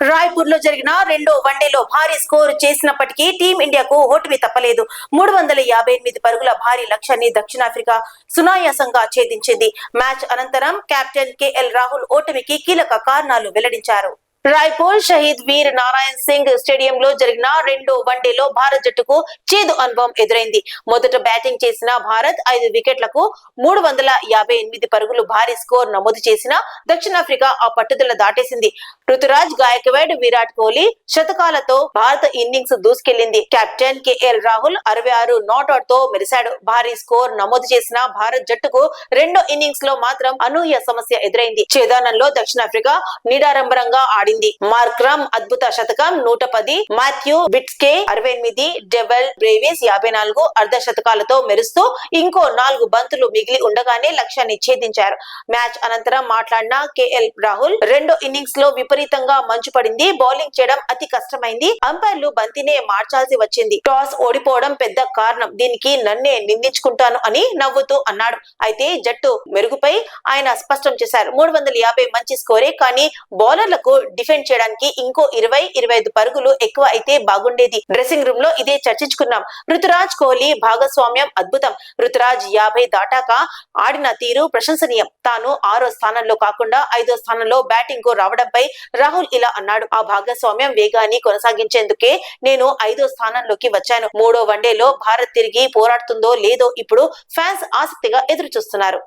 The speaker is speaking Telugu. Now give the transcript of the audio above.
రాయ్పూర్ లో జరిగిన రెండో వన్డేలో భారీ స్కోరు చేసినప్పటికీ టీమిండియాకు ఓటమి తప్పలేదు. 358 పరుగుల భారీ లక్ష్యాన్ని దక్షిణాఫ్రికా సునాయాసంగా ఛేదించింది. మ్యాచ్ అనంతరం కెప్టెన్ కేఎల్ రాహుల్ ఓటమికి కీలక కారణాలు వెల్లడించారు. రాయ్పూర్ షహీద్ వీర్ నారాయణ్ సింగ్ స్టేడియంలో జరిగిన రెండో వన్డేలో భారత్ జట్టుకు చేదు అనుభవం ఎదురైంది. మొదట బ్యాటింగ్ చేసిన భారత్ 5 వికెట్లకు 358 పరుగులు భారీ స్కోర్ నమోదు చేసిన దక్షిణాఫ్రికా ఆ పట్టుదల దాటేసింది. రుతురాజ్ గాయక్వాడ్, విరాట్ కోహ్లీ శతకాలతో భారత ఇన్నింగ్స్ దూసుకెళ్లింది. కెప్టెన్ కేఎల్ రాహుల్ 66 నాట్అవుట్ తో మెరిశాడు. భారీ స్కోర్ నమోదు చేసిన భారత్ జట్టుకు రెండో ఇన్నింగ్స్ లో మాత్రం అనూహ్య సమస్య ఎదురైంది. ఛేదనంలో దక్షిణాఫ్రికా నిడారంబరంగా ఆడింది. మార్క్రమ్ అద్భుత శతకం 110, మాథ్యూ బిట్స్కే 68, డెవెల్ బ్రేవిస్ 54 అర్ధ శతకాలతో మెరుస్తూ ఇంకో 4 బంతులు మిగిలి ఉండగానే లక్ష్యాన్ని ఛేదించారు. మ్యాచ్ అనంతరం మాట్లాడిన కేఎల్ రాహుల్ రెండో ఇన్నింగ్స్ లో విపరీతంగా మంచు పడింది. బౌలింగ్ చేయడం అతి కష్టమైంది. అంపైర్లు బంతినే మార్చాల్సి వచ్చింది. టాస్ ఓడిపోవడం పెద్ద కారణం. దీనికి నన్నే నిందించుకుంటాను అని నవ్వుతూ అన్నాడు. అయితే జట్టు మెరుగుపై ఆయన స్పష్టం చేశారు. 350 మంచి స్కోరే, కానీ బౌలర్లకు డిఫెండ్ చేయడానికి ఇంకో 20-25 పరుగులు ఎక్కువ అయితే బాగుండేది. డ్రెస్సింగ్ రూమ్ లో ఇదే చర్చించుకున్నాం. రుతురాజ్ కోహ్లీ భాగస్వామ్యం అద్భుతం. రుతురాజ్ 50 దాటాక ఆడిన తీరు ప్రశంసనీయం. తాను 6వ స్థానంలో కాకుండా 5వ స్థానంలో బ్యాటింగ్ కు రావడంపై రాహుల్ ఇలా అన్నాడు. ఆ భాగస్వామ్యం వేగాన్ని కొనసాగించేందుకే నేను 5వ స్థానంలోకి వచ్చాను. 3వ వన్డేలో భారత్ తిరిగి పోరాడుతుందో లేదో ఇప్పుడు ఫ్యాన్స్ ఆసక్తిగా ఎదురు చూస్తున్నారు.